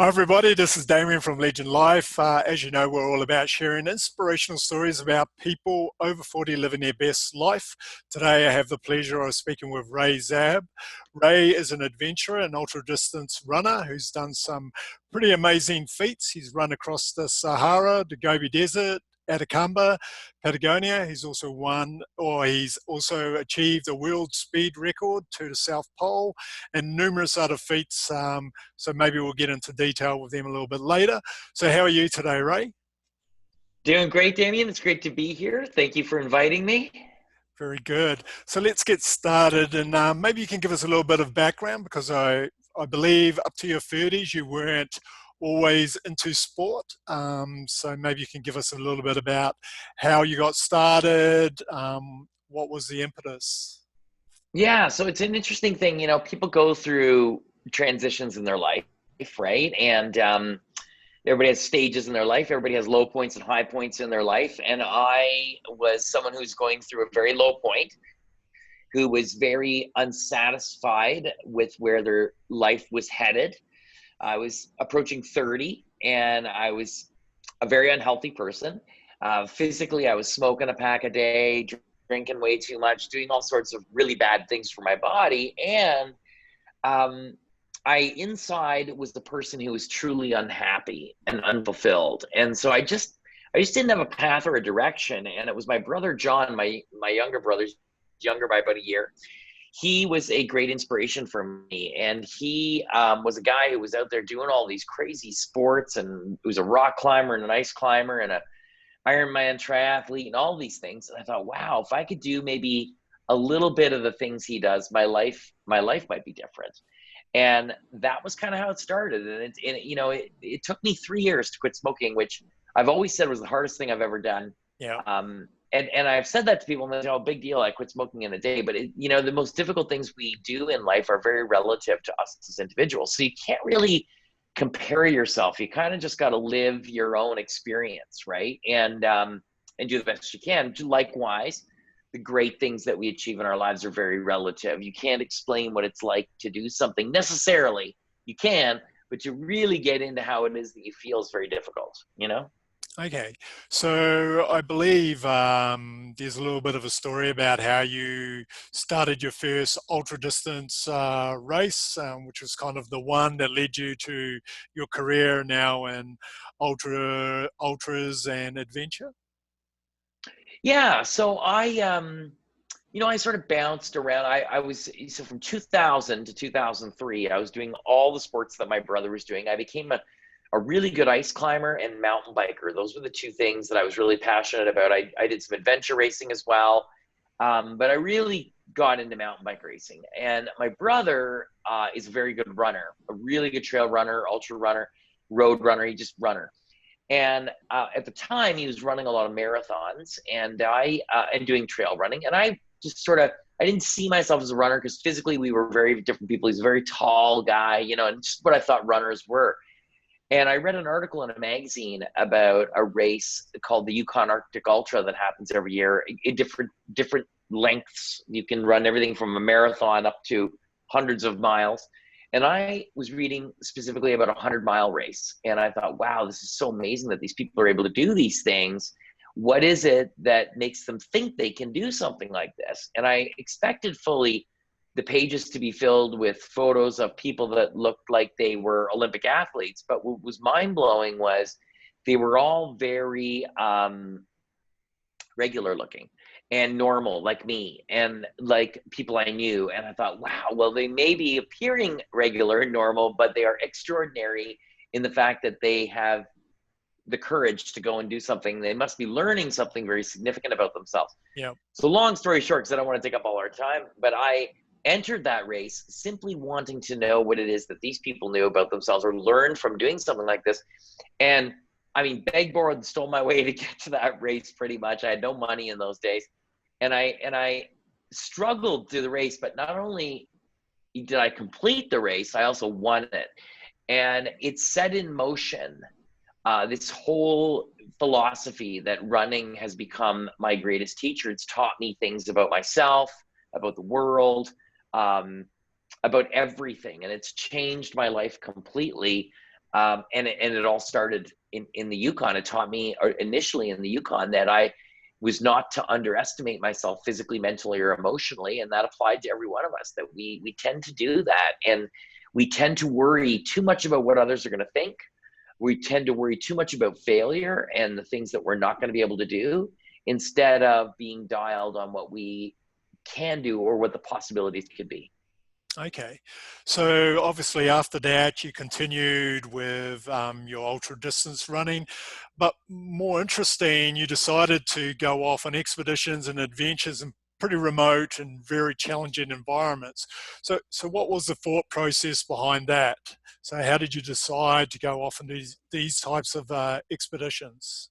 Hi everybody, this is Damien from Legend Life. As you know, we're all about sharing inspirational stories about people over 40 living their best life. Today I have the pleasure of speaking with Ray Zahab. Ray is an adventurer and ultra-distance runner who's done some pretty amazing feats. He's run across the Sahara, the Gobi Desert, Atacama, Patagonia. He's also achieved a world speed record to the South Pole and numerous other feats. So maybe we'll get into detail with them a little bit later. So how are you today, Ray? Doing great, Damien. It's great to be here. Thank you for inviting me. Very good. So let's get started, and maybe you can give us a little bit of background, because I believe up to your 30s you weren't always into sport. So maybe you can give us a little bit about how you got started, what was the impetus? Yeah, so it's an interesting thing. People go through transitions in their life, right? And everybody has stages in their life. Everybody has low points and high points in their life. And I was someone who's going through a very low point, who was very unsatisfied with where their life was headed. I was approaching 30 and I was a very unhealthy person. Physically, I was smoking a pack a day, drinking way too much, doing all sorts of really bad things for my body. And I inside was the person who was truly unhappy and unfulfilled. And so I just didn't have a path or a direction. And it was my brother, John, my younger brother's younger by about a year. He was a great inspiration for me. And he was a guy who was out there doing all these crazy sports, and he was a rock climber and an ice climber and a Ironman triathlete and all these things. And I thought, wow, if I could do maybe a little bit of the things he does, my life might be different. And that was kind of how it started. And it took me 3 years to quit smoking, which I've always said was the hardest thing I've ever done. Yeah. And I've said that to people, and they say, "Oh, big deal, I quit smoking in a day." But the most difficult things we do in life are very relative to us as individuals. So you can't really compare yourself. You kind of just got to live your own experience, right? And do the best you can. Likewise, the great things that we achieve in our lives are very relative. You can't explain what it's like to do something necessarily. You can, but to really get into how it is that you feel is very difficult. Okay, so I believe there's a little bit of a story about how you started your first ultra distance race, which was kind of the one that led you to your career now in ultras and adventure. Yeah, so I sort of bounced around. I was so from 2000 to 2003, I was doing all the sports that my brother was doing. I became a really good ice climber and mountain biker. Those were the two things that I was really passionate about. I did some adventure racing as well, but I really got into mountain bike racing. And my brother is a very good runner, a really good trail runner, ultra runner, road runner. He just runner. And at the time, he was running a lot of marathons, and and doing trail running. And I just I didn't see myself as a runner because physically we were very different people. He's a very tall guy, and just what I thought runners were. And I read an article in a magazine about a race called the Yukon Arctic Ultra that happens every year in different lengths. You can run everything from a marathon up to hundreds of miles. And I was reading specifically about a 100-mile race. And I thought, wow, this is so amazing that these people are able to do these things. What is it that makes them think they can do something like this? And I expected fully the pages to be filled with photos of people that looked like they were Olympic athletes. But what was mind-blowing was they were all very regular looking and normal, like me and like people I knew. And I thought, wow, well, they may be appearing regular and normal, but they are extraordinary in the fact that they have the courage to go and do something. They must be learning something very significant about themselves. Yeah. So long story short, because I don't want to take up all our time, but I entered that race simply wanting to know what it is that these people knew about themselves or learned from doing something like this. And I mean, begged, borrowed, and stole my way to get to that race pretty much. I had no money in those days. And I struggled through the race, but not only did I complete the race, I also won it. And it set in motion this whole philosophy that running has become my greatest teacher. It's taught me things about myself, about the world, about everything. And it's changed my life completely. And it all started in the Yukon. It taught me, or initially in the Yukon, that I was not to underestimate myself physically, mentally, or emotionally. And that applied to every one of us, that we tend to do that. And we tend to worry too much about what others are going to think. We tend to worry too much about failure and the things that we're not going to be able to do, instead of being dialed on what we can do or what the possibilities could be. Okay, so obviously after that you continued with your ultra distance running, but more interesting, you decided to go off on expeditions and adventures in pretty remote and very challenging environments. So what was the thought process behind that? So how did you decide to go off on these types of expeditions?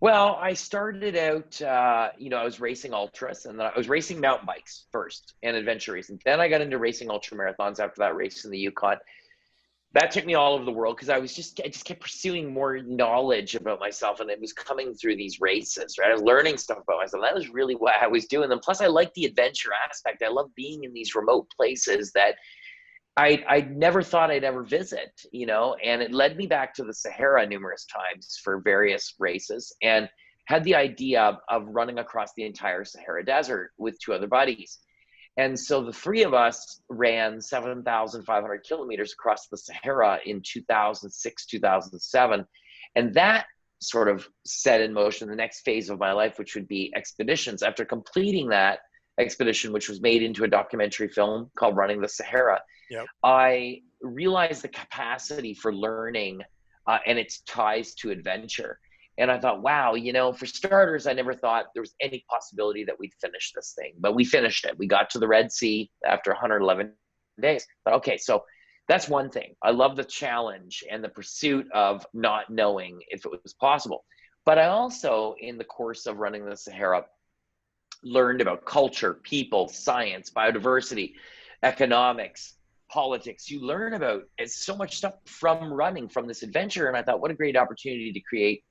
Well, I started out, I was racing ultras, and then I was racing mountain bikes first and adventure racing. Then I got into racing ultra marathons after that race in the Yukon. That took me all over the world because I just kept pursuing more knowledge about myself, and it was coming through these races, right? I was learning stuff about myself. That was really what I was doing. And plus, I like the adventure aspect. I love being in these remote places that I never thought I'd ever visit, and it led me back to the Sahara numerous times for various races, and had the idea of running across the entire Sahara Desert with two other buddies. And so the three of us ran 7,500 kilometers across the Sahara in 2006, 2007. And that sort of set in motion the next phase of my life, which would be expeditions. After completing that expedition, which was made into a documentary film called Running the Sahara, Yep. I realized the capacity for learning and its ties to adventure. And I thought, wow, for starters, I never thought there was any possibility that we'd finish this thing. But we finished it. We got to the Red Sea after 111 days. But okay, so that's one thing. I love the challenge and the pursuit of not knowing if it was possible. But I also, in the course of running the Sahara, learned about culture, people, science, biodiversity, economics, politics. You learn about so much stuff from running, from this adventure. And I thought, what a great opportunity to create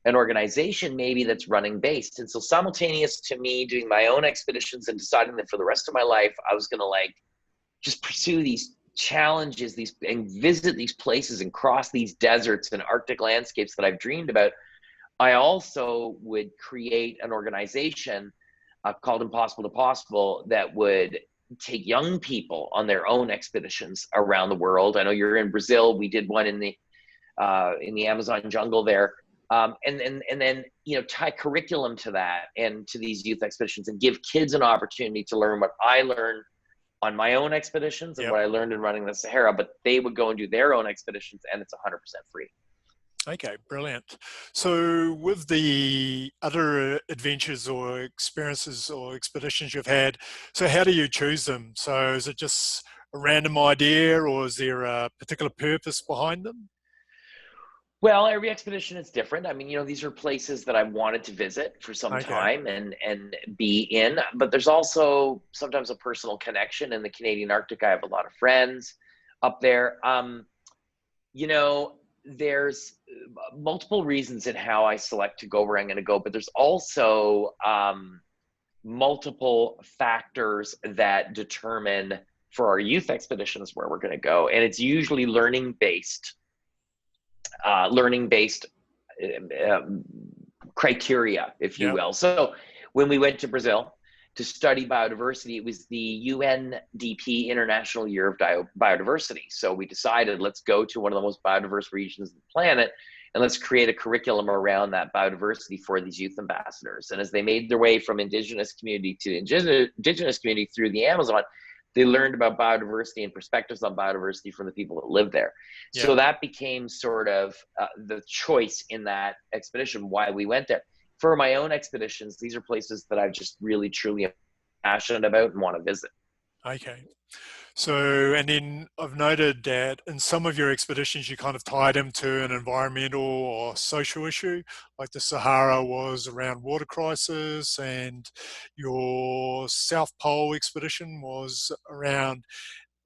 an organization maybe that's running based. And so simultaneous to me doing my own expeditions and deciding that for the rest of my life, I was going to just pursue these challenges, and visit these places and cross these deserts and Arctic landscapes that I've dreamed about. I also would create an organization called Impossible to Possible that would take young people on their own expeditions around the world. I know you're in Brazil. We did one in the Amazon jungle there. And then tie curriculum to that and to these youth expeditions, and give kids an opportunity to learn what I learned on my own expeditions and Yep. what I learned in running the Sahara, but they would go and do their own expeditions, and it's 100% free. Okay, brilliant. So with the other adventures or experiences or expeditions you've had, so how do you choose them? So is it just a random idea, or is there a particular purpose behind them? Well, every expedition is different. I mean, these are places that I've wanted to visit for some Okay. time and be in, but there's also sometimes a personal connection. In the Canadian Arctic, I have a lot of friends up there. You know, there's multiple reasons in how I select to go where I'm going to go, but there's also multiple factors that determine for our youth expeditions where we're going to go. And it's usually learning based criteria, if you Yep. will. So when we went to Brazil to study biodiversity, it was the UNDP International Year of Biodiversity. So we decided, let's go to one of the most biodiverse regions of the planet, and let's create a curriculum around that biodiversity for these youth ambassadors. And as they made their way from indigenous community to indigenous community through the Amazon, they learned about biodiversity and perspectives on biodiversity from the people that live there. So Yep. that became sort of the choice in that expedition, why we went there. For my own expeditions, these are places that I've just really, truly passionate about and want to visit. Okay. So, and then I've noted that in some of your expeditions, you kind of tied them to an environmental or social issue, like the Sahara was around water crisis, and your South Pole expedition was around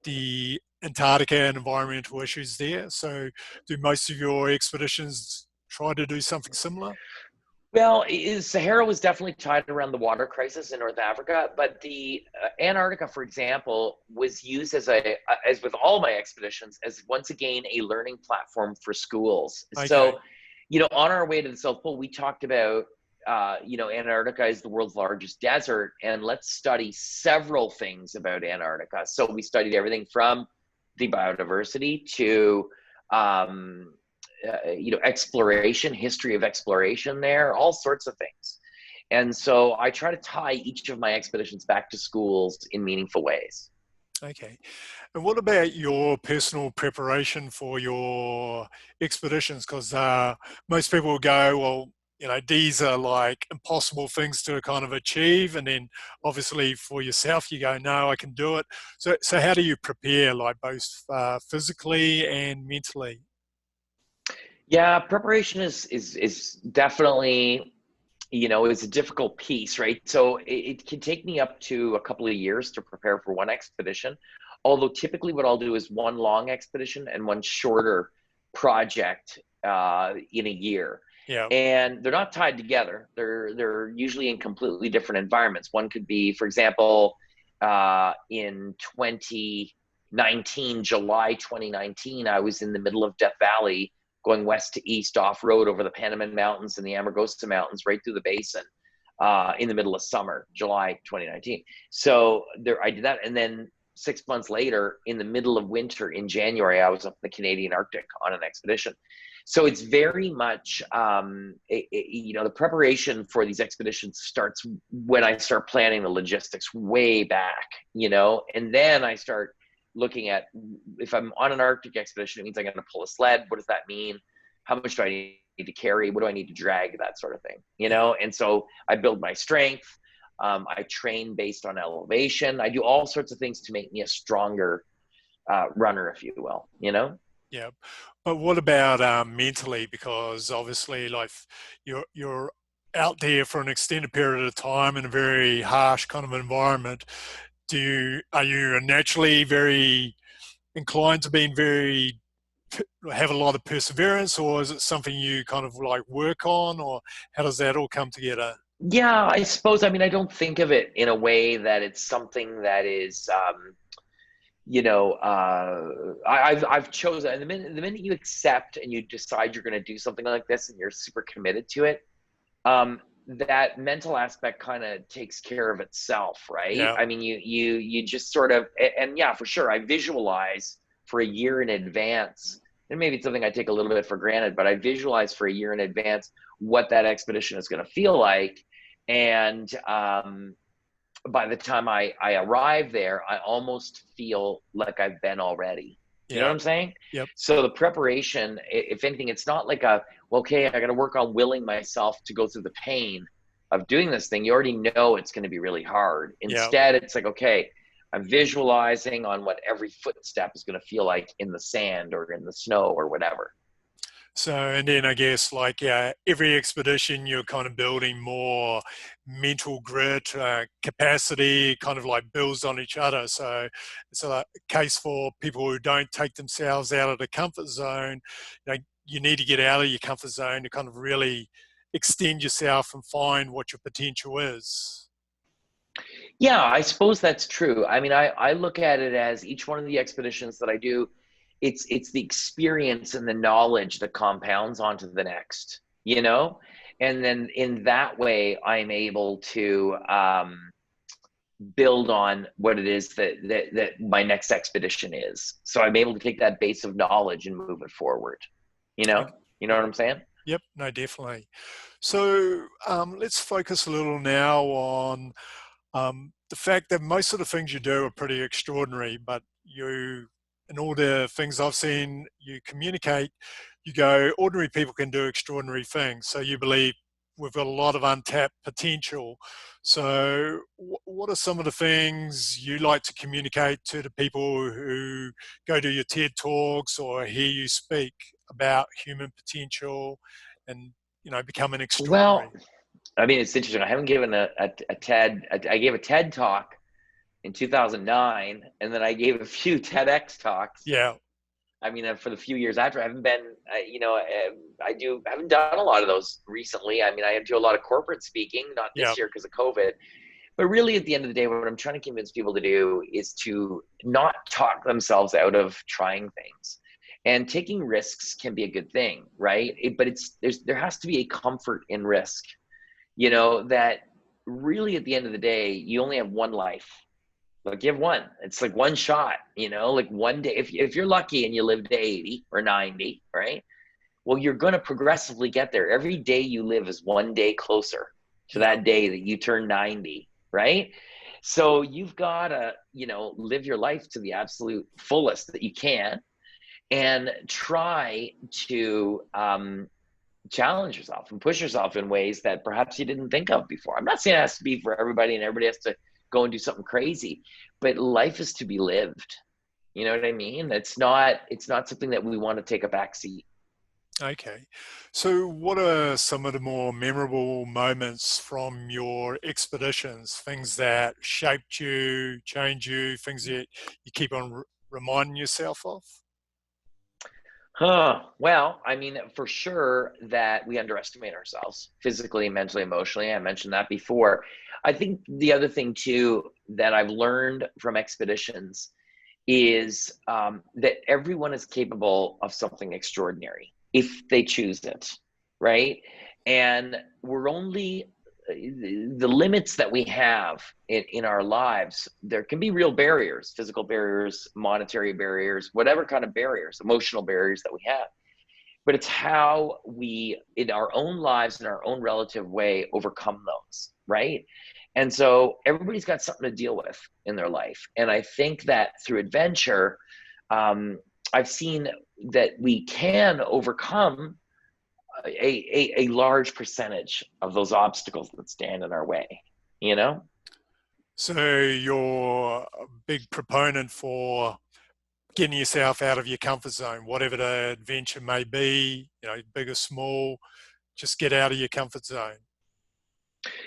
the Antarctica and environmental issues there. So, do most of your expeditions try to do something similar? Well, Sahara was definitely tied around the water crisis in North Africa, but the Antarctica, for example, was used as with all my expeditions, as once again a learning platform for schools. Okay. So, on our way to the South Pole, we talked about, Antarctica is the world's largest desert, and let's study several things about Antarctica. So we studied everything from the biodiversity to um, exploration, history of exploration there, all sorts of things. And so I try to tie each of my expeditions back to schools in meaningful ways. Okay. And what about your personal preparation for your expeditions? Because most people will go, well, these are like impossible things to kind of achieve. And then obviously for yourself, you go, no, I can do it. So how do you prepare, like both physically and mentally? Yeah, preparation is definitely, it's a difficult piece, right? So it can take me up to a couple of years to prepare for one expedition. Although typically what I'll do is one long expedition and one shorter project in a year. Yeah. And they're not tied together. They're usually in completely different environments. One could be, for example, in 2019, July 2019, I was in the middle of Death Valley going west to east off road over the Panamint Mountains and the Amargosa Mountains right through the basin in the middle of summer, July 2019. So there, I did that. And then 6 months later, in the middle of winter in January, I was up in the Canadian Arctic on an expedition. So it's very much, the preparation for these expeditions starts when I start planning the logistics way back, and then I start looking at, if I'm on an Arctic expedition, it means I'm going to pull a sled. What does that mean? How much do I need to carry? What do I need to drag? That sort of thing, Yeah. And so I build my strength. I train based on elevation. I do all sorts of things to make me a stronger runner, if you will. Yeah, but what about mentally? Because obviously, like you're out there for an extended period of time in a very harsh kind of environment. Are you naturally very inclined to being very have a lot of perseverance, or is it something you kind of like work on, or how does that all come together? Yeah, I suppose. I mean, I don't think of it in a way that it's something that is, I've chosen. And the minute you accept and you decide you're going to do something like this, and you're super committed to it, that mental aspect kind of takes care of itself, right? Yeah, I mean, you just sort of, and yeah, for sure, I visualize for a year in advance. And maybe it's something I take a little bit for granted, but I visualize for a year in advance what that expedition is going to feel like. And by the time I arrive there, I almost feel like I've been already. You know what yeah, I'm saying? yep. So the preparation, if anything, it's not like a, well, okay, I got to work on willing myself to go through the pain of doing this thing. You already know it's going to be really hard. Yeah. Instead, it's like, okay, I'm visualizing on what every footstep is going to feel like in the sand or in the snow or whatever. So, and then I guess like every expedition, you're kind of building more mental grit, capacity, kind of like builds on each other. So it's a case for people who don't take themselves out of the comfort zone. You need to get out of your comfort zone to kind of really extend yourself and find what your potential is. Yeah, I suppose that's true. I mean, I look at it as each one of the expeditions that I do, it's the experience and the knowledge that compounds onto the next, And then in that way, I'm able to build on what it is that my next expedition is. So I'm able to take that base of knowledge and move it forward. You know, Okay. you know what I'm saying? Yep, no, definitely. So let's focus a little now on the fact that most of the things you do are pretty extraordinary, but in all the things I've seen, you communicate, you go, ordinary people can do extraordinary things. So you believe we've got a lot of untapped potential. So what are some of the things you like to communicate to the people who go to your TED Talks or hear you speak about human potential and, becoming Well, extraordinary? I mean, it's interesting. I haven't given a TED. I gave a TED talk in 2009, and then I gave a few TEDx talks Yeah, I mean, for the few years after, I haven't been, haven't done a lot of those recently. I mean, I do a lot of corporate speaking, not Yeah. this year because of COVID. But really, at the end of the day, what I'm trying to convince people to do is to not talk themselves out of trying things. And taking risks can be a good thing, right? But there has to be a comfort in risk, that really at the end of the day, you only have one life. Like you have one. It's like one shot, like one day. If you're lucky and you live to 80 or 90, right? Well, you're going to progressively get there. Every day you live is one day closer to Yeah. that day that you turn 90, right? So you've got to, live your life to the absolute fullest that you can and try to challenge yourself and push yourself in ways that perhaps you didn't think of before. I'm not saying it has to be for everybody and everybody has to go and do something crazy, but life is to be lived. You know what I mean? It's not something that we want to take a back seat. Okay. So what are some of the more memorable moments from your expeditions? Things that shaped you, changed you, things that you keep on reminding yourself of? Well, I mean, for sure that we underestimate ourselves physically, mentally, emotionally. I mentioned that before. I think the other thing too that I've learned from expeditions is that everyone is capable of something extraordinary if they choose it, right? And we're only the limits that we have in our lives. There can be real barriers, physical barriers, monetary barriers, whatever kind of barriers, emotional barriers that we have. But it's how we, in our own lives, in our own relative way, overcome those, right? And so everybody's got something to deal with in their life. And I think that through adventure, I've seen that we can overcome a large percentage of those obstacles that stand in our way, you know? So you're a big proponent for getting yourself out of your comfort zone, whatever the adventure may be, big or small, just get out of your comfort zone.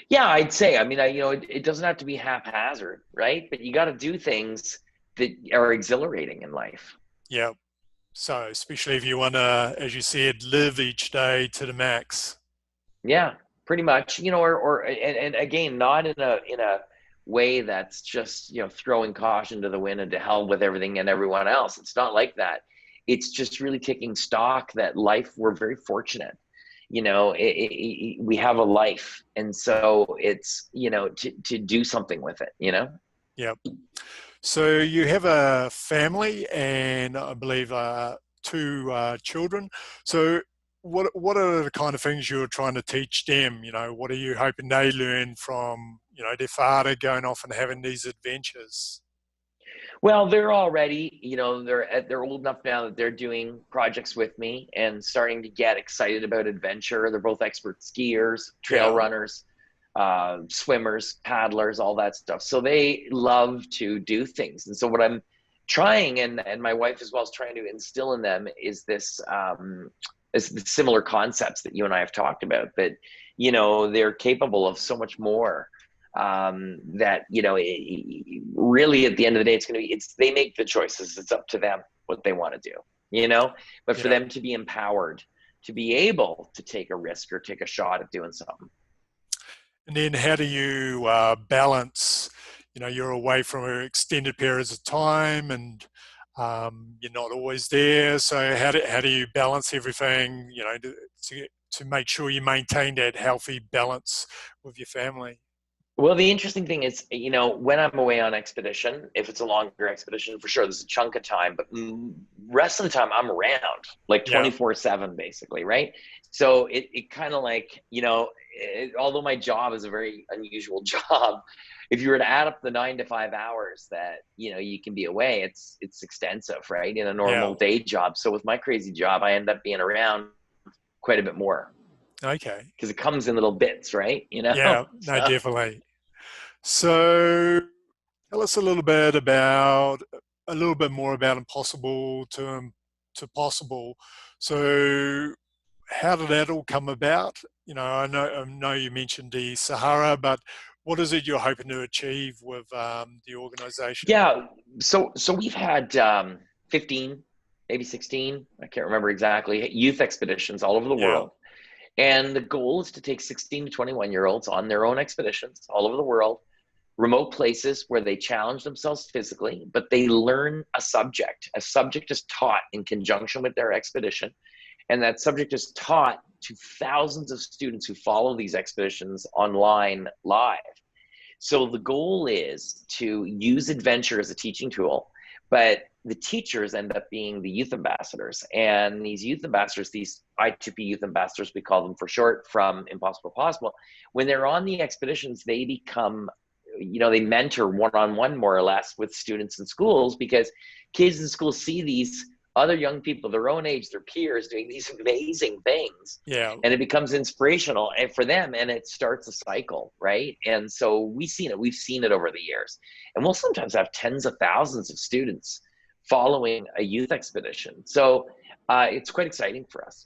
Yeah, I'd say, I mean, it doesn't have to be haphazard, right? But you got to do things that are exhilarating in life. Yeah. So especially if you want to, as you said, live each day to the max. Yeah, pretty much, and again, not in a way that's just, throwing caution to the wind and to hell with everything and everyone else. It's not like that. It's just really taking stock that life, we're very fortunate. We have a life, and so it's, to do something with it. Yep. So you have a family and I believe two children. So what are the kind of things you're trying to teach them? What are you hoping they learn from, their father going off and having these adventures? Well, they're already, they're old enough now that they're doing projects with me and starting to get excited about adventure. They're both expert skiers, trail Yeah. runners, swimmers, paddlers, all that stuff. So they love to do things. And so what I'm trying, and my wife as well, is trying to instill in them is is the similar concepts that you and I have talked about, that, they're capable of so much more, that really at the end of the day, they make the choices. It's up to them what they want to do. But for Yeah. them to be empowered to be able to take a risk or take a shot at doing something. And then how do you balance, you're away from extended periods of time and you're not always there. So how do you balance everything, to make sure you maintain that healthy balance with your family? Well, the interesting thing is, when I'm away on expedition, if it's a longer expedition, for sure, there's a chunk of time, but rest of the time I'm around like Yeah. 24/7, basically, right? So it kind of like, although my job is a very unusual job, if you were to add up the 9 to 5 hours that, you can be away, it's extensive, right? In a Yeah. normal day job. So with my crazy job, I end up being around quite a bit more Okay. because it comes in little bits, right? Yeah. No, So. definitely. So tell us a little bit more about impossible to possible. So how did that all come about? I know you mentioned the Sahara, but what is it you're hoping to achieve with the organization? Yeah, so we've had 15. maybe 16, I can't remember exactly, youth expeditions all over the Yeah. world. And the goal is to take 16 to 21-year-olds on their own expeditions all over the world, remote places where they challenge themselves physically, but they learn a subject. A subject is taught in conjunction with their expedition, and that subject is taught to thousands of students who follow these expeditions online live. So the goal is to use adventure as a teaching tool, but the teachers end up being the youth ambassadors. And these youth ambassadors, these I2P youth ambassadors, we call them for short, from Impossible Possible, when they're on the expeditions, they become, they mentor one-on-one more or less with students in schools, because kids in schools see these other young people their own age, their peers, doing these amazing things, Yeah. and it becomes inspirational and for them, and it starts a cycle, right? And so we've seen it over the years, and we'll sometimes have tens of thousands of students following a youth expedition. So it's quite exciting for us.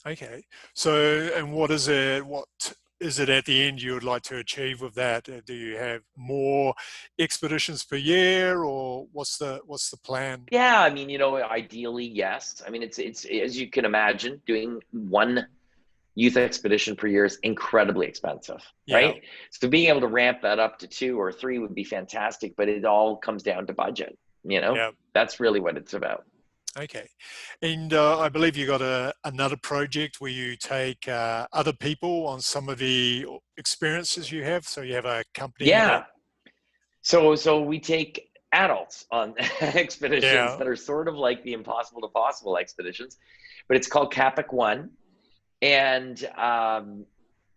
Okay. So, and what is it? What is it at the end you would like to achieve with that? Do you have more expeditions per year, or what's the plan? Yeah, I mean, ideally, yes. I mean, it's as you can imagine, doing one youth expedition per year is incredibly expensive, Yeah. right? So being able to ramp that up to 2 or 3 would be fantastic, but it all comes down to budget. Yeah. That's really what it's about. Okay. And I believe you got another project where you take other people on some of the experiences you have. So you have a company that. Yeah. So we take adults on expeditions Yeah. that are sort of like the impossible to possible expeditions, but it's called Capic One. And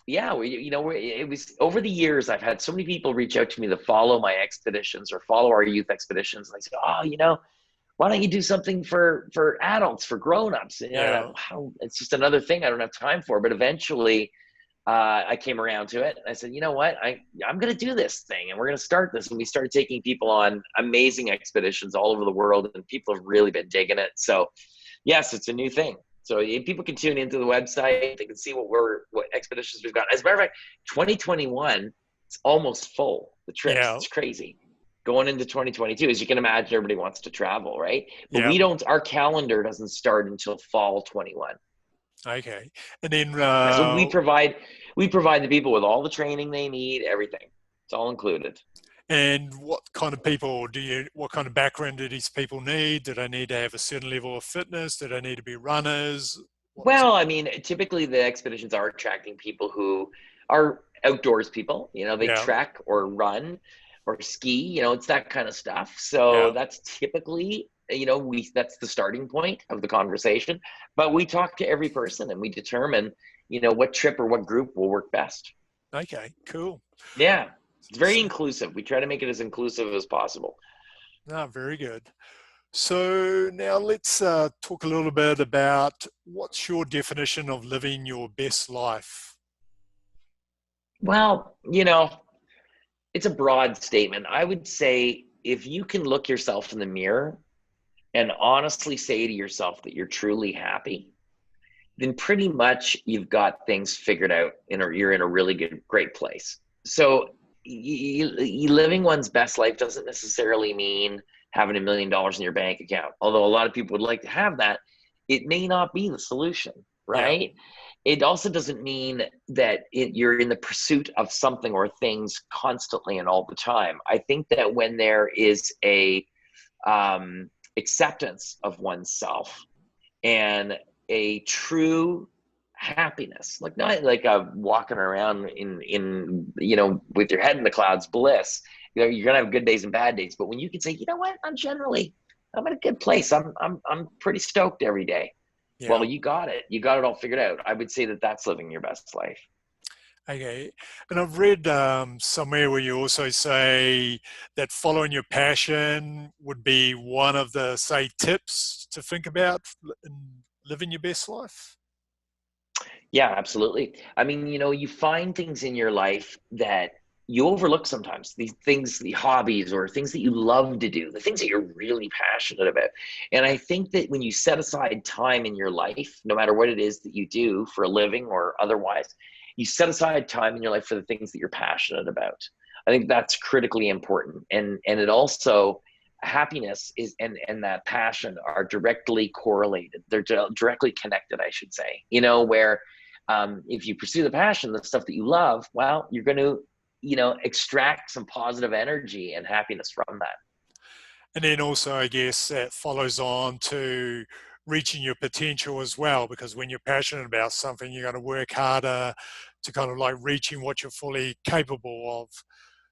yeah, it was over the years, I've had so many people reach out to me to follow my expeditions or follow our youth expeditions. And I say, oh, why don't you do something for adults, for grown-ups? And Yeah. wow, it's just another thing I don't have time for. But eventually, I came around to it. And I said, you know what? I'm going to do this thing, and we're going to start this. And we started taking people on amazing expeditions all over the world, and people have really been digging it. So, yes, it's a new thing. So people can tune into the website. They can see what expeditions we've got. As a matter of fact, 2021, it's almost full. The trips, Yeah. it's crazy. Going into 2022, as you can imagine, everybody wants to travel, right? But Yeah. our calendar doesn't start until fall 21. Okay. And then, So we provide the people with all the training they need, everything. It's all included. and what kind of people what kind of background do these people need? Do they need to have a certain level of fitness? Do they need to be runners? What's, Well, I mean, typically the expeditions are attracting people who are outdoors people. They yeah. trek or run or ski. It's that kind of stuff. So Yeah. that's typically, that's the starting point of the conversation. But we talk to every person and we determine, what trip or what group will work best. Okay. Cool. Yeah, it's very So, inclusive. We try to make it as inclusive as possible. no, very good. So now let's talk a little bit about what's your definition of living your best life? Well, it's a broad statement. I would say if you can look yourself in the mirror and honestly say to yourself that you're truly happy, then pretty much you've got things figured out and you're in a really great place. So living one's best life doesn't necessarily mean having $1 million in your bank account. Although a lot of people would like to have that, it may not be the solution, Yeah. right? It also doesn't mean that you're in the pursuit of something or things constantly and all the time. I think that when there is a acceptance of oneself and a true happiness, like not like a walking around in with your head in the clouds bliss. You're gonna have good days and bad days, but when you can say, you know what, I'm in a good place. I'm pretty stoked every day. Yeah. Well, you got it. You got it all figured out. I would say that that's living your best life. Okay. And I've read somewhere where you also say that following your passion would be one of the, say, tips to think about in living your best life. Yeah, absolutely. I mean, you find things in your life that you overlook sometimes, these things, the hobbies or things that you love to do, the things that you're really passionate about. And I think that when you set aside time in your life, no matter what it is that you do for a living or otherwise, you set aside time in your life for the things that you're passionate about. I think that's critically important. And it also happiness is and that passion are directly correlated. They're directly connected, I should say. Where if you pursue the passion, the stuff that you love, well, you're going to, extract some positive energy and happiness from that. And then also, I guess, that follows on to reaching your potential as well, because when you're passionate about something, you're going to work harder to kind of like reaching what you're fully capable of.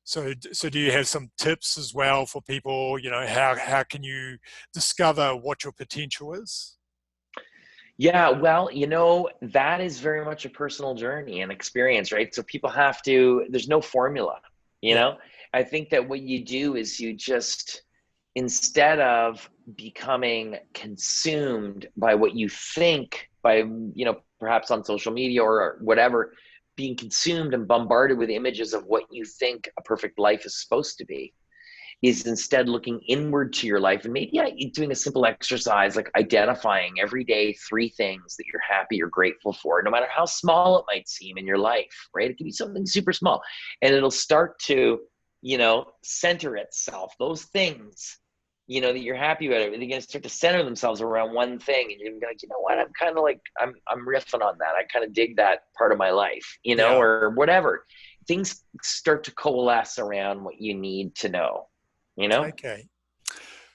So do you have some tips as well for people, how can you discover what your potential is? Yeah, well, that is very much a personal journey and experience, right? So people have to, there's no formula, you Yeah. know? I think that what you do is you just, instead of becoming consumed by what you think, by, perhaps on social media or whatever, being consumed and bombarded with images of what you think a perfect life is supposed to be, is instead looking inward to your life and maybe doing a simple exercise like identifying every day 3 things that you're happy or grateful for, no matter how small it might seem in your life, right? It can be something super small, and it'll start to, center itself. Those things, that you're happy about, they're going to start to center themselves around one thing, and you're going to be like, you know what, I'm kind of like, I'm riffing on that. I kind of dig that part of my life, Yeah. or whatever. Things start to coalesce around what you need to know, Okay.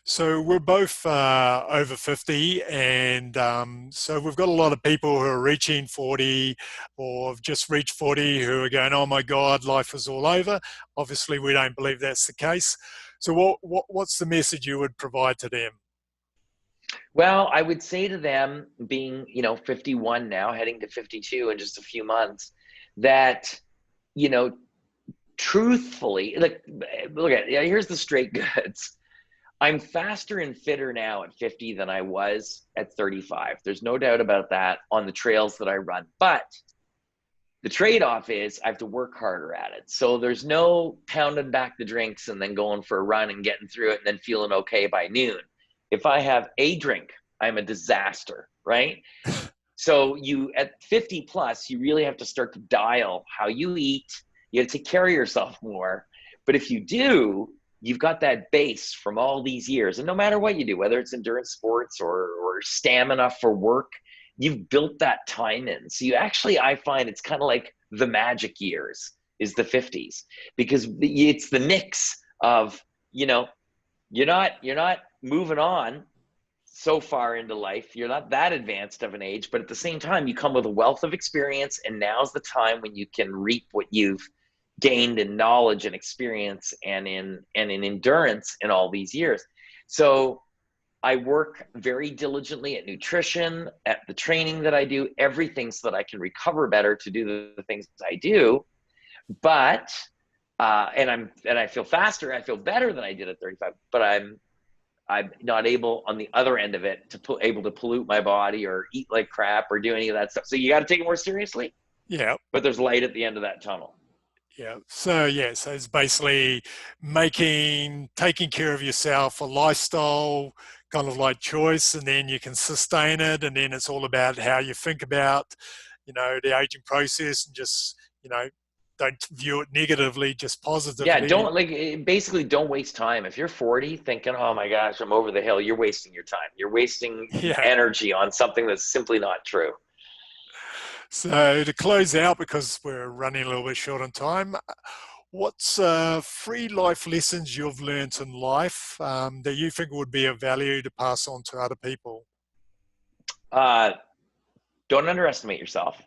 So we're both over 50, and so we've got a lot of people who are reaching 40 or have just reached 40 who are going, oh my God, life is all over. Obviously, we don't believe that's the case. So what's the message you would provide to them? Well, I would say to them, being, 51 now, heading to 52 in just a few months, that, you know, truthfully, like, look at, yeah, here's the straight goods. I'm faster and fitter now at 50 than I was at 35. There's no doubt about that on the trails that I run. But the trade-off is I have to work harder at it. So there's no pounding back the drinks and then going for a run and getting through it and then feeling okay by noon. If I have a drink, I'm a disaster, right? So you, at 50 plus, you really have to start to dial how you eat. You have to take care of yourself more. But if you do, you've got that base from all these years. And no matter what you do, whether it's endurance sports or stamina for work, you've built that time in. So you actually, I find it's kind of like the magic years is the 50s, because it's the mix of, you're not moving on so far into life. You're not that advanced of an age, but at the same time, you come with a wealth of experience, and now's the time when you can reap what you've gained in knowledge and experience and in endurance in all these years. So I work very diligently at nutrition, at the training that I do, everything, so that I can recover better to do the things I do. But and I feel faster, I feel better than I did at 35, but I'm not able on the other end of it to able to pollute my body or eat like crap or do any of that stuff. So you got to take it more seriously. Yeah. But there's light at the end of that tunnel. Yeah. So it's basically taking care of yourself, a lifestyle kind of like choice, and then you can sustain it. And then it's all about how you think about, the aging process, and just, don't view it negatively, just Yeah, positively. don't basically don't waste time. If you're 40 thinking, "Oh my gosh, I'm over the hill," you're wasting your time. You're wasting Yeah. energy on something that's simply not true. So to close out, because we're running a little bit short on time, what's 3 life lessons you've learnt in life that you think would be of value to pass on to other people? Uh, don't underestimate yourself.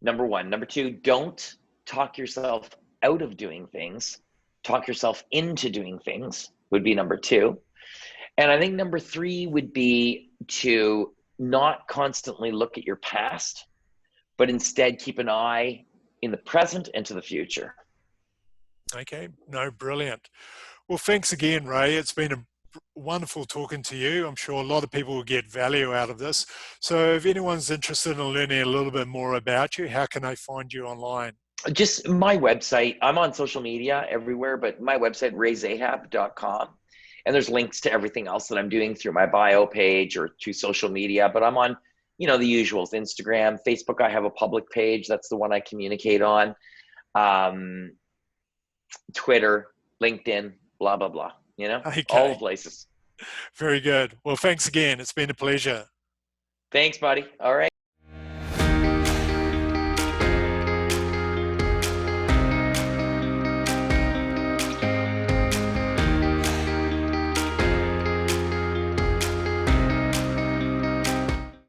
Number one. Number two, don't talk yourself out of doing things. Talk yourself into doing things would be number two. And I think number three would be to not constantly look at your past, but instead keep an eye in the present and to the future. Okay, no, brilliant. Well, thanks again, Ray. It's been a wonderful talking to you. I'm sure a lot of people will get value out of this. So if anyone's interested in learning a little bit more about you, how can they find you online? Just my website. I'm on social media everywhere, but my website, rayzahab.com. And there's links to everything else that I'm doing through my bio page or through social media. But I'm on, the usuals: Instagram, Facebook. I have a public page. That's the one I communicate on. Um, Twitter, LinkedIn, blah, blah, blah. all the Okay, places. very good. Well, thanks again. It's been a pleasure. Thanks, buddy. All right.